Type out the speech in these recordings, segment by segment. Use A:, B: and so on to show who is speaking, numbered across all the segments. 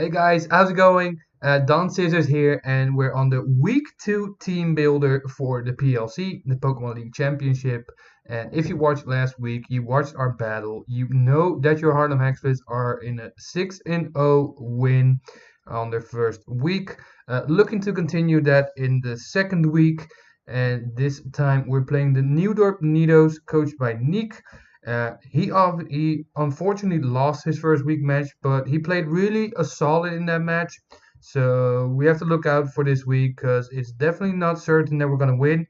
A: Hey guys, how's it going? Don Scissors here, and we're on the week 2 team builder for the PLC, the Pokemon League Championship. And if you watched last week, you watched our battle, you know that your Harlem Haxorus are in a 6-0 win on their first week. Looking to continue that in the second week, and this time we're playing the Nieuwdorp Nidos, coached by Nick. He unfortunately lost his first week match, but he played really a solid in that match. So we have to look out for this week because it's definitely not certain that we're gonna win.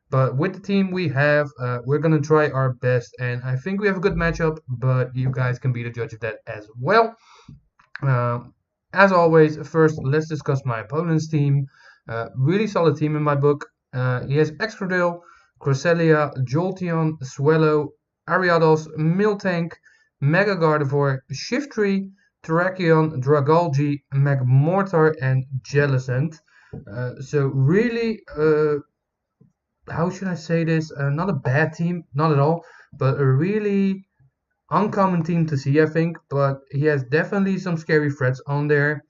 A: But with the team we have, we're gonna try our best, and I think we have a good matchup. But you guys can be the judge of that as well. Um, as always, first let's discuss my opponent's team. Really solid team in my book. He has Excadrill, Cresselia, Jolteon, Swellow, Ariados, Miltank, Mega Gardevoir, Shiftry, Terrakion, Dragalge, Magmortar, and Jellicent. So really, how should I say this? Not a bad team, not at all, but a really uncommon team to see, I think. But he has definitely some scary threats on there.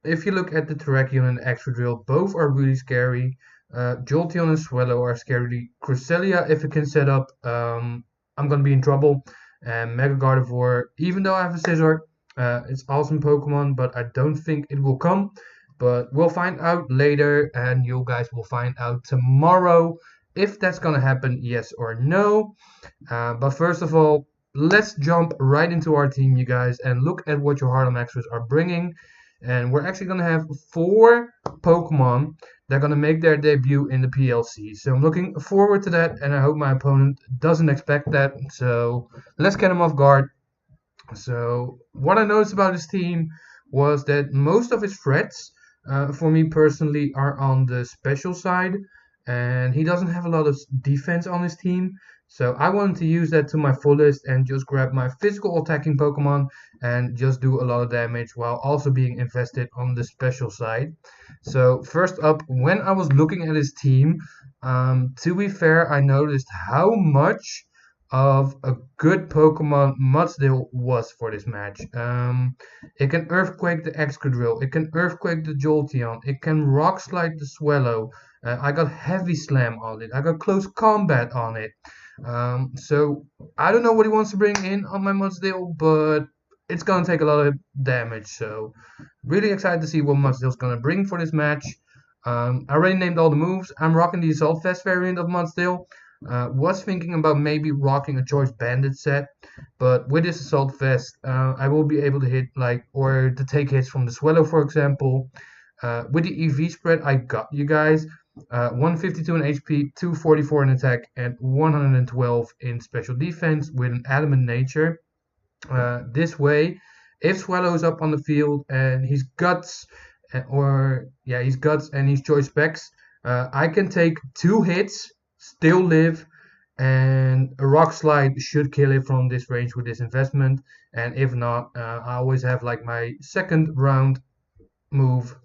A: If you look at the Terrakion and the Excadrill, both are really scary. Jolteon and Swellow are scary. Cresselia, if it can set up, I'm gonna be in trouble. And Mega Gardevoir, even though I have a Scizor, it's awesome Pokemon, but I don't think it will come. But we'll find out later, and you guys will find out tomorrow if that's gonna happen, yes or no. But first of all, let's jump right into our team, you guys, and look at what your Harlem Haxorus are bringing. And we're actually gonna have 4 Pokemon that are gonna make their debut in the PLC. So I'm looking forward to that, and I hope my opponent doesn't expect that. So let's get him off guard. So what I noticed about his team was that most of his threats, for me personally, are on the special side, and he doesn't have a lot of defense on his team. So I wanted to use that to my fullest and just grab my physical attacking Pokemon and just do a lot of damage while also being invested on the special side. So first up, when I was looking at his team, to be fair, I noticed how much of a good Pokemon Mudsdale was for this match. It can Earthquake the Excadrill, it can Earthquake the Jolteon, it can Rock Slide the Swellow. I got Heavy Slam on it, I got Close Combat on it. So I don't know what he wants to bring in on my Mudsdale, but it's gonna take a lot of damage. So really excited to see what Mudsdale's gonna bring for this match. I already named all the moves. I'm rocking the Assault Vest variant of Mudsdale. Was thinking about maybe rocking a Choice Bandit set, but with this Assault Vest, I will be able to hit or to take hits from the Swellow, for example. With the EV spread, I got you guys. 152 in HP, 244 in attack, and 112 in special defense with an adamant nature. This way, if Swallow is up on the field and he's guts, he's guts and he's choice specs, I can take 2 hits, still live, and a rock slide should kill it from this range with this investment. And if not, I always have my second round move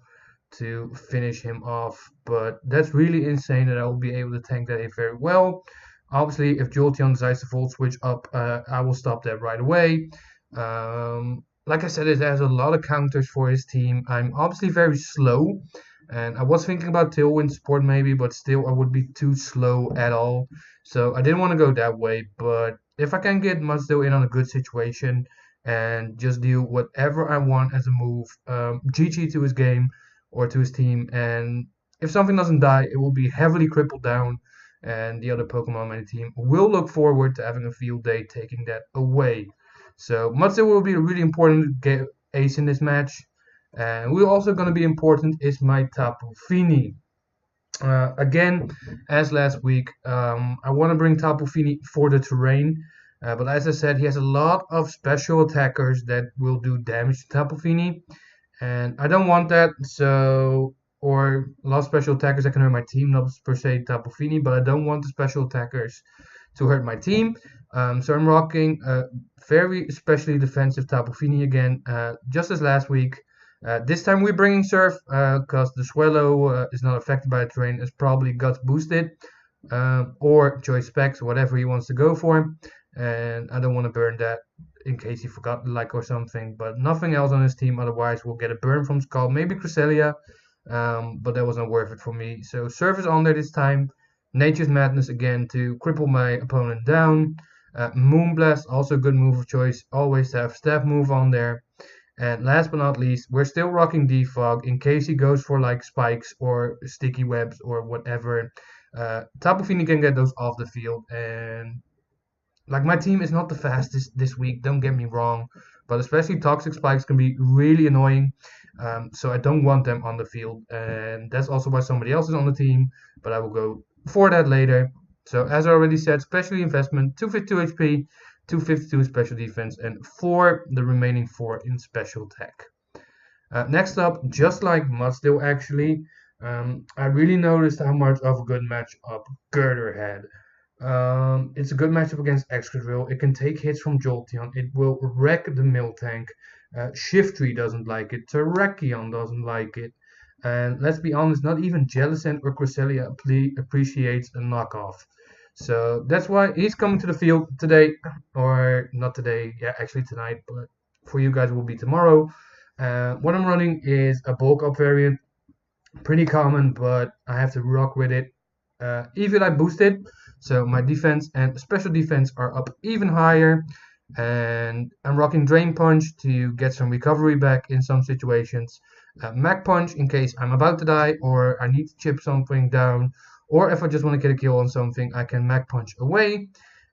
A: to finish him off. But that's really insane that I will be able to tank that hit very well. Obviously, if Jolteon decides to Volt Switch up, I will stop that right away. Like I said, it has a lot of counters for his team. I'm obviously very slow, and I was thinking about Tailwind support maybe, but still I would be too slow at all. So I didn't want to go that way, but if I can get Mudsdale in on a good situation and just do whatever I want as a move, GG to his game or to his team, and if something doesn't die, it will be heavily crippled down, and the other Pokemon on my team will look forward to having a field day taking that away. So Mudsdale will be a really important ace in this match. And we're also going to be important is my Tapu Fini. Again, as last week, I want to bring Tapu Fini for the terrain. But as I said, he has a lot of special attackers that will do damage to Tapu Fini. And I don't want that, or a lot of special attackers that can hurt my team, not per se Tapu Fini, but I don't want the special attackers to hurt my team. So I'm rocking a very especially defensive Tapu Fini again, just as last week. This time we're bringing Surf, because the Swellow is not affected by the terrain, it's probably Guts boosted, or Choice Specs, whatever he wants to go for. and I don't want to burn that in case he forgot like or something. But nothing else on his team. Otherwise, we'll get a burn from Skull, maybe Cresselia, but that was not worth it for me. So Surface on there this time. Nature's Madness again to cripple my opponent down. Moonblast, also a good move of choice. Always have Stab move on there. And last but not least, we're still rocking Defog in case he goes for like spikes or sticky webs or whatever. Tapu Fini can get those off the field. And like my team is not the fastest this week, don't get me wrong. But especially toxic spikes can be really annoying. So I don't want them on the field. And that's also why somebody else is on the team. But I will go for that later. So as I already said, specialty investment, 252 HP, 252 in special defense, and 4 the remaining 4 in special attack. Next up, just like Mudstill actually, I really noticed how much of a good matchup Girder had. It's a good matchup against Excadrill. It can take hits from Jolteon. It will wreck the Miltank. Shiftry doesn't like it. Terrakion doesn't like it. And let's be honest, not even Jellicent or Cresselia appreciates a knockoff. So that's why he's coming to the field today, or not today, yeah, actually tonight, but for you guys it will be tomorrow. What I'm running is a bulk up variant, pretty common, but I have to rock with it. Eviolite boosted, so my defense and special defense are up even higher. And I'm rocking Drain Punch to get some recovery back in some situations. Mac Punch in case I'm about to die or I need to chip something down. Or if I just want to get a kill on something, I can Mac Punch away.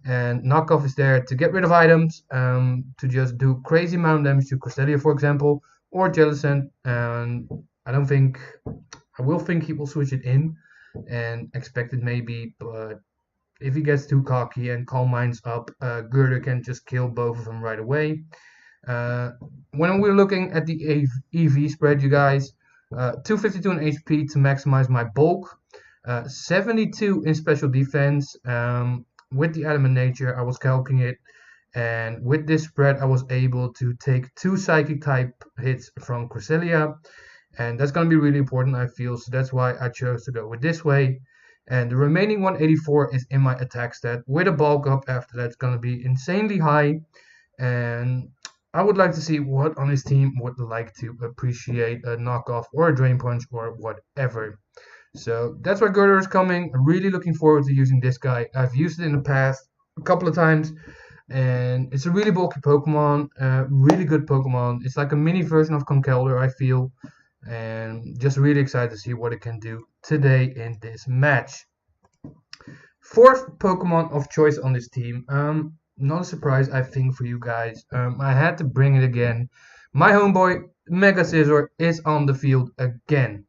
A: And Knockoff is there to get rid of items, to just do crazy amount of damage to Cresselia, for example, or Jellicent. And I will think he will switch it in and expect it maybe, but if he gets too cocky and Calm Mind's up, Girder can just kill both of them right away. When we're looking at the EV spread, you guys, 252 in HP to maximize my bulk, 72 in special defense. With the Adamant Nature, I was calculating it, and with this spread, I was able to take 2 Psychic type hits from Cresselia, and that's going to be really important, I feel, so that's why I chose to go with this way. And the remaining 184 is in my attack stat. With a bulk up after that, it's going to be insanely high. And I would like to see what on his team would like to appreciate a knockoff or a drain punch or whatever. So that's why Girder is coming. I'm really looking forward to using this guy. I've used it in the past a couple of times. And it's a really bulky Pokemon. Really good Pokemon. It's like a mini version of Conkeldurr, I feel. And just really excited to see what it can do today in this match. 4th Pokemon of choice on this team. Not a surprise, I think, for you guys. I had to bring it again. My homeboy, Mega Scizor, is on the field again.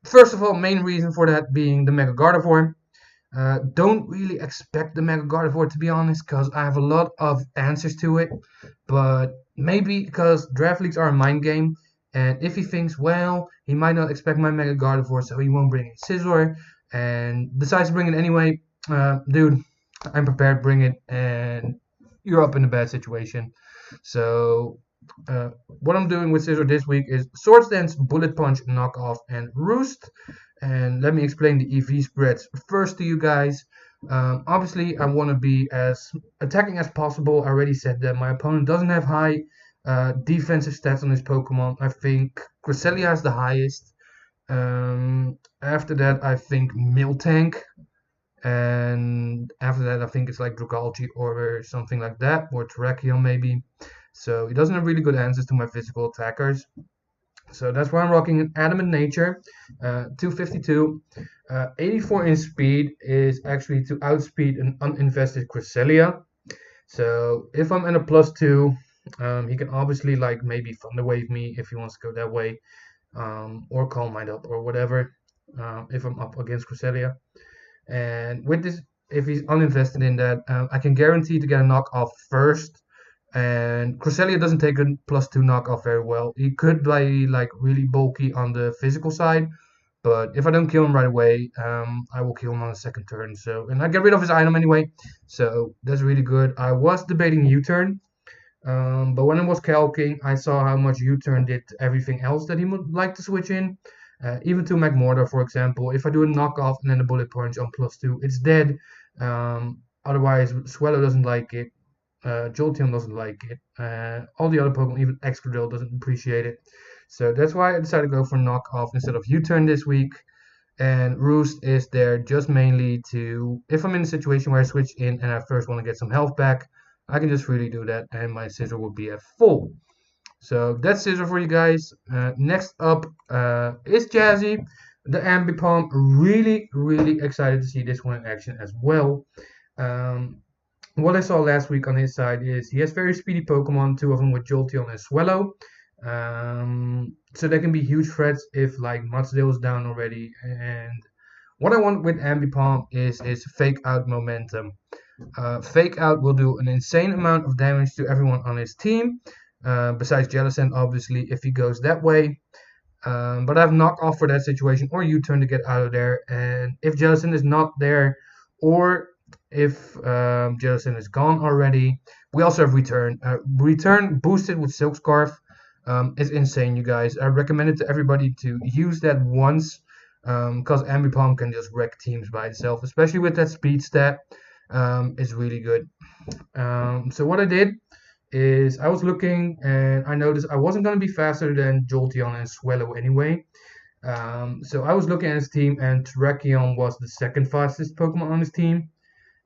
A: First of all, main reason for that being the Mega Gardevoir. Don't really expect the Mega Gardevoir, to be honest, because I have a lot of answers to it. But maybe because draft leagues are a mind game. And if he thinks, well, he might not expect my Mega Gardevoir, so he won't bring in Scizor, and decides to bring it anyway, dude, I'm prepared, bring it, and you're up in a bad situation. So, what I'm doing with Scizor this week is Swords Dance, Bullet Punch, Knockoff, and Roost. And let me explain the EV spreads first to you guys. Obviously, I want to be as attacking as possible. I already said that my opponent doesn't have high defensive stats on his Pokemon. I think Cresselia has the highest. After that, I think Miltank. And after that, I think it's like Dragalge or something like that. Or Terrakion maybe. So he doesn't have really good answers to my physical attackers. So that's why I'm rocking an Adamant Nature. 252. 84 in speed is actually to outspeed an uninvested Cresselia. So if I'm in a +2, he can obviously like maybe Thunder Wave me if he wants to go that way, or Calm Mind up or whatever, if I'm up against Cresselia. And with this, if he's uninvested in that, I can guarantee to get a knockoff first. And Cresselia doesn't take a +2 knockoff very well. He could be like really bulky on the physical side, but if I don't kill him right away, I will kill him on the second turn. So, and I get rid of his item anyway, so that's really good. I was debating U-turn. But when I was calculating, I saw how much U-turn did to everything else that he would like to switch in. Even to Magmortar, for example. If I do a knockoff and then a Bullet Punch on +2, it's dead. Otherwise, Swallow doesn't like it. Jolteon doesn't like it. All the other Pokemon, even Excadrill, doesn't appreciate it. So that's why I decided to go for Knockoff instead of U-Turn this week. And Roost is there just mainly to, if I'm in a situation where I switch in and I first want to get some health back, I can just freely do that and my scissor will be at full. So that's scissor for you guys. Next up is Jazzy, the Ambipom. Really, really excited to see this one in action as well. Um, what I saw last week on his side is he has very speedy Pokemon, two of them with Jolteon and Swellow. So they can be huge threats if like Mudsdale is down already. And what I want with Ambipom is fake out momentum. Fake out will do an insane amount of damage to everyone on his team. Besides Jellicent, obviously, if he goes that way. But I have knock off for that situation or U-turn to get out of there. And if Jellicent is not there, or if Jellicent is gone already, we also have return. Return boosted with Silk Scarf is insane, you guys. I recommend it to everybody to use that once, because Ambipom can just wreck teams by itself, especially with that speed stat. It's really good. So what I did is I was looking and I noticed I wasn't going to be faster than Jolteon and Swellow anyway. So I was looking at his team and Terrakion was the second fastest Pokemon on his team.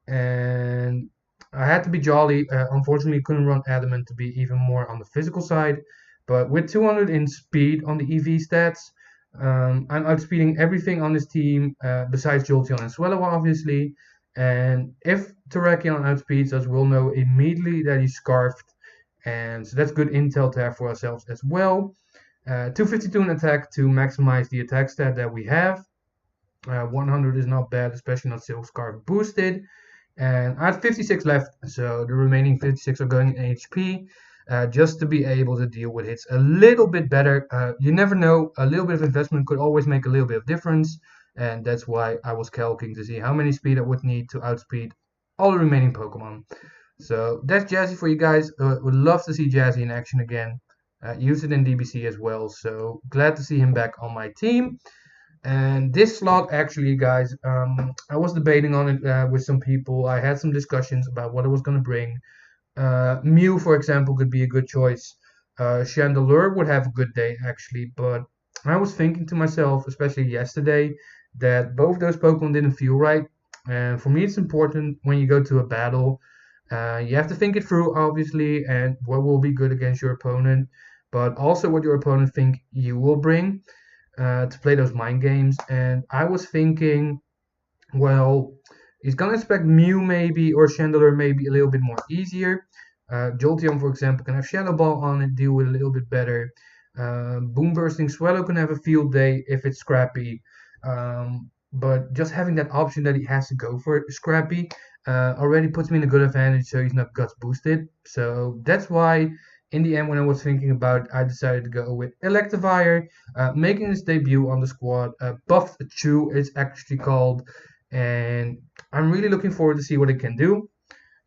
A: And I had to be jolly. Unfortunately, couldn't run Adamant to be even more on the physical side. But with 200 in speed on the EV stats, I'm outspeeding everything on this team besides Jolteon and Swellow, obviously. And if Terrakion outspeeds us, we'll know immediately that he's Scarfed. And so that's good intel to have for ourselves as well. 252 in attack to maximize the attack stat that we have. 100 is not bad, especially not Silk Scarf boosted. And I have 56 left, so the remaining 56 are going in HP. Just to be able to deal with hits a little bit better. You never know, a little bit of investment could always make a little bit of difference. And that's why I was calculating to see how many speed I would need to outspeed all the remaining Pokemon. So that's Jazzy for you guys. Would love to see Jazzy in action again. Use it in DBC as well. So glad to see him back on my team. And this slot, actually, guys, I was debating on it with some people. I had some discussions about what I was going to bring. Mew, for example, could be a good choice. Chandelure would have a good day, actually. But I was thinking to myself, especially yesterday, that both those Pokemon didn't feel right. And for me, it's important when you go to a battle. You have to think it through, obviously, and what will be good against your opponent. But also what your opponent think you will bring. To play those mind games. And I was thinking, well, he's gonna expect Mew maybe or Chandelure maybe a little bit more easier. Jolteon, for example, can have Shadow Ball on it, deal with it a little bit better. Boom Bursting Swallow can have a field day if it's Scrappy. But just having that option that he has to go for Scrappy already puts me in a good advantage, so he's not Guts boosted. So that's why in the end, when I was thinking about it, I decided to go with Electivire, making his debut on the squad. Buffed Chew, it's actually called, and I'm really looking forward to see what it can do.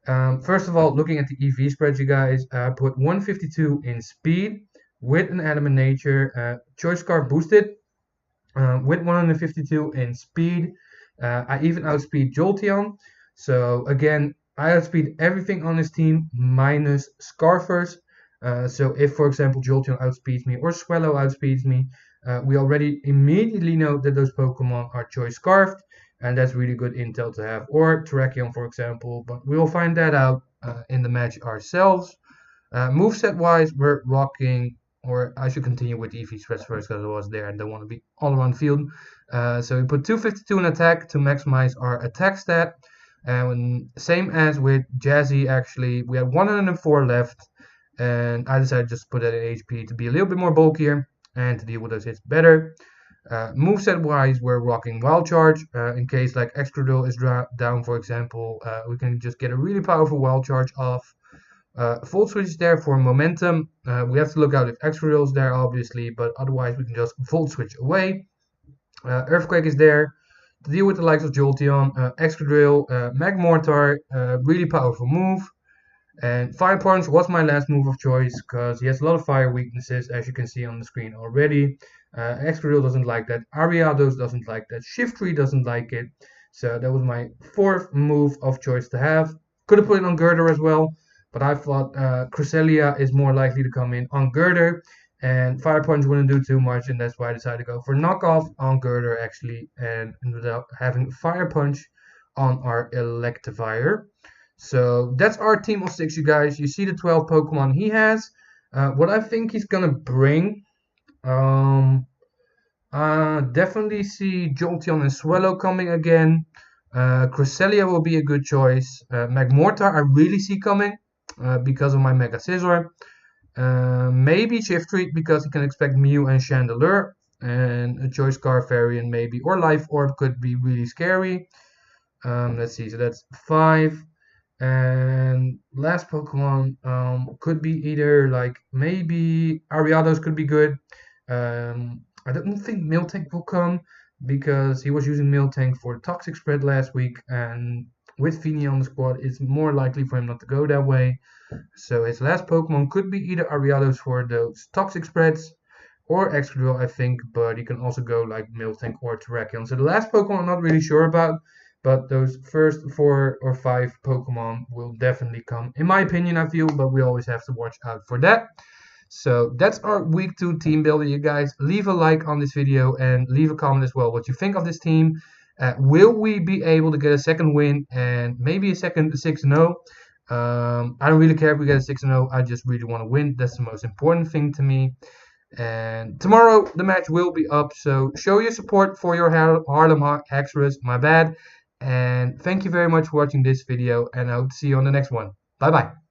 A: First of all, looking at the EV spread, you guys, I put 152 in speed with an Adamant Nature, Choice Scarf boosted with 152 in speed. I even outspeed Jolteon. So again, I outspeed everything on his team minus Scarfers. So if, for example, Jolteon outspeeds me or Swellow outspeeds me, we already immediately know that those Pokemon are Choice Scarfed, and that's really good intel to have. Or Terrakion, for example, but we will find that out in the match ourselves. Moveset-wise, we're rocking, or I should continue with EV spreads first because I was there and don't want to be all around field. So we put 252 in attack to maximize our attack stat. And same as with Jazzy, actually, we had 104 left. And I decided just to put that in HP to be a little bit more bulkier and to deal with those hits better. Moveset wise, we're rocking Wild Charge. In case like Excadrill is down, for example, we can just get a really powerful Wild Charge off. Volt Switch is there for momentum. We have to look out if Excadrill is there, obviously, but otherwise we can just Volt Switch away. Earthquake is there to deal with the likes of Jolteon, Excadrill, Magmortar, really powerful move. And Fire Punch was my last move of choice because he has a lot of fire weaknesses, as you can see on the screen already. Excadrill doesn't like that. Ariados doesn't like that. Shiftry doesn't like it. So that was my fourth move of choice to have. Could have put it on Girder as well, but I thought Cresselia is more likely to come in on Girder, and Fire Punch wouldn't do too much, and that's why I decided to go for knockoff on Girder actually, and ended up having Fire Punch on our Electivire. So that's our team of 6, you guys. You see the 12 Pokemon he has. What I think he's gonna bring, definitely see Jolteon and Swallow coming again. Cresselia will be a good choice. Magmortar I really see coming because of my Mega Scizor. Maybe Shiftry because he can expect Mew and Chandelure. And a Choice Scarf variant maybe. Or Life Orb could be really scary. Let's see, so that's 5. And last Pokemon could be either like maybe Ariados could be good. I don't think Miltank will come because he was using Miltank for Toxic Spread last week, and with Feeny on the squad, it's more likely for him not to go that way. So his last Pokemon could be either Ariados for those Toxic Spreads or Excadrill, I think, but he can also go like Miltank or Terrakion. So the last Pokemon I'm not really sure about, but those first 4 or 5 Pokemon will definitely come, in my opinion, I feel, but we always have to watch out for that. So that's our week 2 team builder, you guys. Leave a like on this video and leave a comment as well what you think of this team. Will we be able to get a second win and maybe a second 6-0? I don't really care if we get a 6-0. I just really want to win. That's the most important thing to me. And tomorrow the match will be up, so show your support for your Harlem Haxorus, my bad. And thank you very much for watching this video, and I hope to see you on the next one. Bye bye.